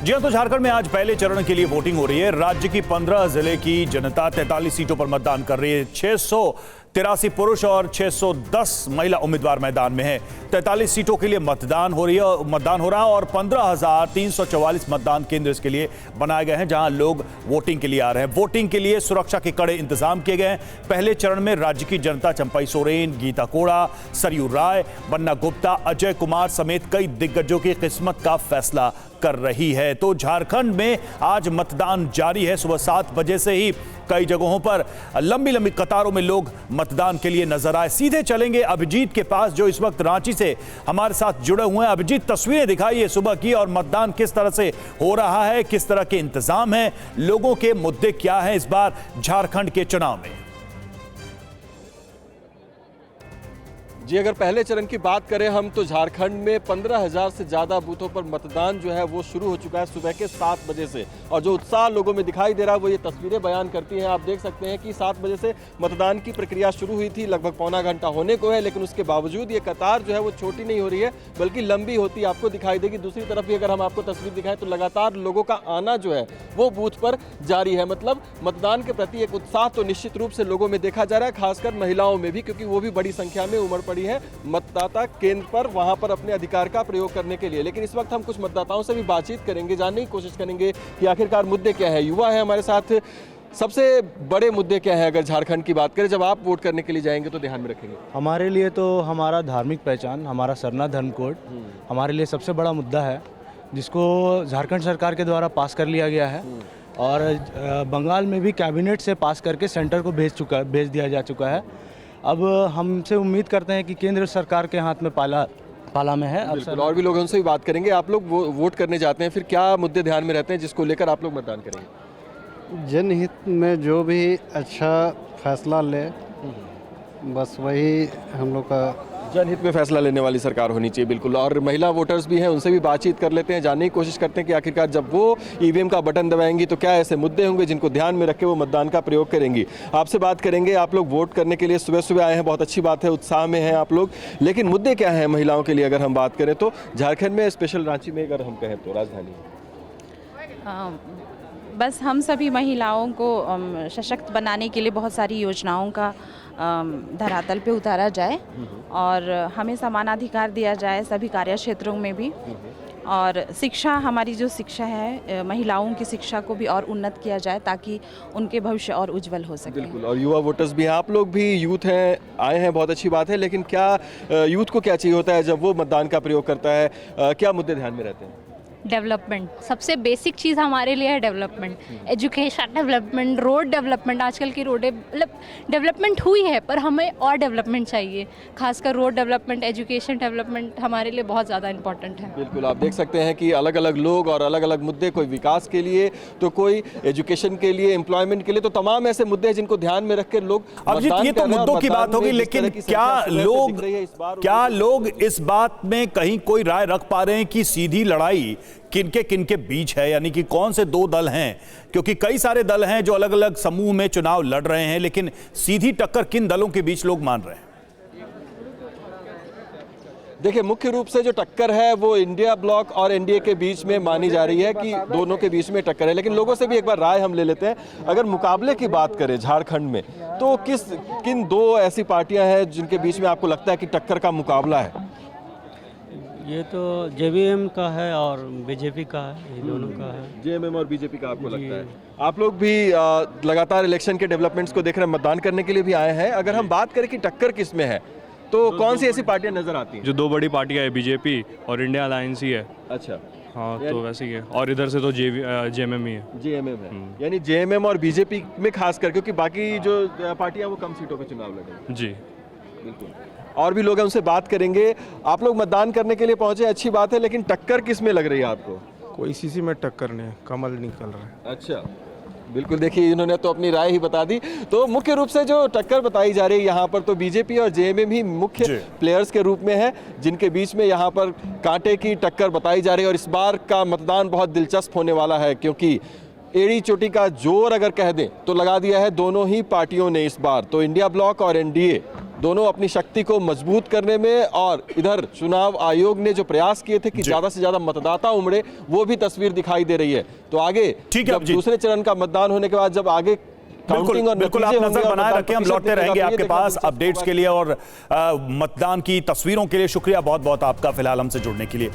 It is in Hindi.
जी तो झारखंड में आज पहले चरण के लिए वोटिंग हो रही है। राज्य की 15 जिले की जनता 43 सीटों पर मतदान कर रही है। 683 पुरुष और 610 महिला उम्मीदवार मैदान में हैं। 43 सीटों के लिए मतदान हो रहा है और 15,344 मतदान केंद्र इसके लिए बनाए गए हैं, जहां लोग वोटिंग के लिए आ रहे हैं। वोटिंग के लिए सुरक्षा के कड़े इंतजाम किए गए हैं। पहले चरण में राज्य की जनता चंपई सोरेन, गीता कोड़ा, सरयू राय, बन्ना गुप्ता, अजय कुमार समेत कई दिग्गजों की किस्मत का फैसला कर रही है। तो झारखंड में आज मतदान जारी है। सुबह 7 बजे से ही कई जगहों पर लंबी लंबी कतारों में लोग मतदान के लिए नजर आए। सीधे चलेंगे अभिजीत के पास, जो इस वक्त रांची से हमारे साथ जुड़े हुए हैं। अभिजीत, तस्वीरें दिखाइए सुबह की, और मतदान किस तरह से हो रहा है, किस तरह के इंतजाम हैं, लोगों के मुद्दे क्या हैं इस बार झारखंड के चुनाव में। जी, अगर पहले चरण की बात करें हम तो झारखंड में 15,000 से ज़्यादा बूथों पर मतदान जो है वो शुरू हो चुका है सुबह के 7 बजे से। और जो उत्साह लोगों में दिखाई दे रहा है वो ये तस्वीरें बयान करती हैं। आप देख सकते हैं कि 7 बजे से मतदान की प्रक्रिया शुरू हुई थी, लगभग पौना घंटा होने को है, लेकिन उसके बावजूद ये कतार जो है वो छोटी नहीं हो रही है बल्कि लंबी होती आपको दिखाई देगी। दूसरी तरफ भी अगर हम आपको तस्वीर दिखाएं तो लगातार लोगों का आना जो है वो बूथ पर जारी है। मतलब मतदान के प्रति एक उत्साह तो निश्चित रूप से लोगों में देखा जा रहा है, खासकर महिलाओं में भी, क्योंकि वो भी बड़ी संख्या में उमड़ पड़ी है मतदाता केंद्र पर, वहां पर अपने अधिकार का प्रयोग करने के लिए। लेकिन इस वक्त हम कुछ मतदाताओं से भी बातचीत करेंगे, जानने की कोशिश करेंगे कि आखिरकार मुद्दे क्या है। युवा है हमारे साथ, सबसे बड़े मुद्दे क्या है अगर झारखंड की बात करें, जब आप वोट करने के लिए जाएंगे तो ध्यान में रखेंगे? हमारे लिए तो हमारा धार्मिक पहचान, हमारा सरना धर्म कोड हमारे लिए सबसे बड़ा मुद्दा है, जिसको झारखंड सरकार के द्वारा पास कर लिया गया है। और बंगाल में भी कैबिनेट से पास करके सेंटर को भेज दिया जा चुका है। अब हमसे उम्मीद करते हैं कि केंद्र सरकार के हाथ में पाला में है। बिल्कुल, और भी लोग उनसे भी बात करेंगे। आप लोग वोट करने जाते हैं, फिर क्या मुद्दे ध्यान में रहते हैं जिसको लेकर आप लोग मतदान करेंगे? जनहित में जो भी अच्छा फैसला ले, बस वही हम लोग का जनहित में फैसला लेने वाली सरकार होनी चाहिए। बिल्कुल, और महिला वोटर्स भी हैं, उनसे भी बातचीत कर लेते हैं, जानने की कोशिश करते हैं कि आखिरकार जब वो ईवीएम का बटन दबाएंगी तो क्या ऐसे मुद्दे होंगे जिनको ध्यान में रख के वो मतदान का प्रयोग करेंगी। आपसे बात करेंगे। आप लोग वोट करने के लिए सुबह सुबह आए हैं, बहुत अच्छी बात है, उत्साह में हैं आप लोग, लेकिन मुद्दे क्या हैं महिलाओं के लिए अगर हम बात करें तो झारखंड में, स्पेशल रांची में अगर हम कहें तो राजधानी? बस हम सभी महिलाओं को सशक्त बनाने के लिए बहुत सारी योजनाओं का धरातल पे उतारा जाए और हमें समानाधिकार दिया जाए सभी कार्य क्षेत्रों में भी। और शिक्षा, हमारी जो शिक्षा है, महिलाओं की शिक्षा को भी और उन्नत किया जाए ताकि उनके भविष्य और उज्जवल हो सके। बिल्कुल, और युवा वोटर्स भी हैं, आप लोग भी यूथ हैं, आए हैं, बहुत अच्छी बात है, लेकिन क्या यूथ को क्या चाहिए होता है जब वो मतदान का प्रयोग करता है? क्या मुद्दे ध्यान में रहते हैं? डेवलपमेंट सबसे बेसिक चीज़ हमारे लिए है। Development, education development, road development. आजकल की रोडें मतलब डेवलपमेंट हुई है पर हमें और डेवलपमेंट चाहिए, खासकर रोड डेवलपमेंट, एजुकेशन डेवलपमेंट हमारे लिए बहुत ज़्यादा इंपॉर्टेंट है। बिल्कुल, आप देख सकते हैं कि अलग अलग लोग और अलग अलग मुद्दे, कोई विकास के लिए तो कोई एजुकेशन के लिए, एम्प्लॉयमेंट के लिए, तो तमाम ऐसे मुद्दे हैं जिनको ध्यान में रख के लोग। अभिजीत, ये तो मुद्दों की बात होगी, लेकिन क्या लोग इस बात में कहीं कोई राय रख पा रहे हैं कि सीधी लड़ाई किनके बीच है, यानी कि कौन से दो दल हैं? क्योंकि कई सारे दल हैं जो अलग अलग समूह में चुनाव लड़ रहे हैं, लेकिन सीधी टक्कर किन दलों के बीच लोग मान रहे हैं? देखिए, मुख्य रूप से जो टक्कर है वो इंडिया ब्लॉक और एनडीए के बीच में मानी जा रही है कि दोनों के बीच में टक्कर है। लेकिन लोगों से भी एक बार राय हम ले लेते हैं। अगर मुकाबले की बात करें झारखंड में तो किन दो ऐसी पार्टियां हैं जिनके बीच में आपको लगता है कि टक्कर का मुकाबला है? ये तो जेवीएम का है और बीजेपी का है, ये दोनों का है। जेएमएम और बीजेपी का आपको लगता है? आप लोग भी लगातार इलेक्शन के डेवलपमेंट्स को देख रहे हैं, मतदान करने के लिए भी आए हैं। अगर हम बात करें कि टक्कर किस में है तो कौन सी ऐसी पार्टियां नजर आती हैं? जो दो बड़ी पार्टियां है, बीजेपी और इंडिया अलायंस ही है। अच्छा, हाँ, तो वैसे ही है। और इधर से तो जेएमएम ही है। जेएमएम है, यानी जेएमएम और बीजेपी में खासकर, क्योंकि बाकी जो पार्टियां वो कम सीटों पे चुनाव लड़े। जी बिल्कुल, और भी लोग हैं, उनसे बात करेंगे। आप लोग मतदान करने के लिए पहुंचे, अच्छी बात है, लेकिन टक्कर किस में लग रही है आपको? कोई सीसी में टक्कर नहीं है, कमल निकल रहा है। अच्छा, बिल्कुल, देखिए इन्होंने तो अपनी राय ही बता दी। तो मुख्य रूप से जो टक्कर बताई जा रही है यहाँ पर, तो बीजेपी और जेएमएम ही मुख्य प्लेयर्स के रूप में है, जिनके बीच में यहाँ पर कांटे की टक्कर बताई जा रही है। और इस बार का मतदान बहुत दिलचस्प होने वाला है, क्योंकि एड़ी चोटी का जोर अगर कह दें तो लगा दिया है दोनों ही पार्टियों ने इस बार। तो इंडिया ब्लॉक और एनडीए दोनों अपनी शक्ति को मजबूत करने में, और इधर चुनाव आयोग ने जो प्रयास किए थे कि ज्यादा से ज्यादा मतदाता उमड़े, वो भी तस्वीर दिखाई दे रही है। तो आगे ठीक है जब दूसरे चरण का मतदान होने के बाद जब आगे काउंटिंग और बिल्कुल आप नतीजे नजर होंगे और बनाए मतदान रखें, हम प्रतिशत लौटते दिखेगा, रहेंगे तो ये आपके देखना पास दिलचस्प अपडेट्स होगा। के लिए और मतदान की तस्वीरों के लिए। शुक्रिया बहुत बहुत आपका फिलहाल हमसे जुड़ने के लिए।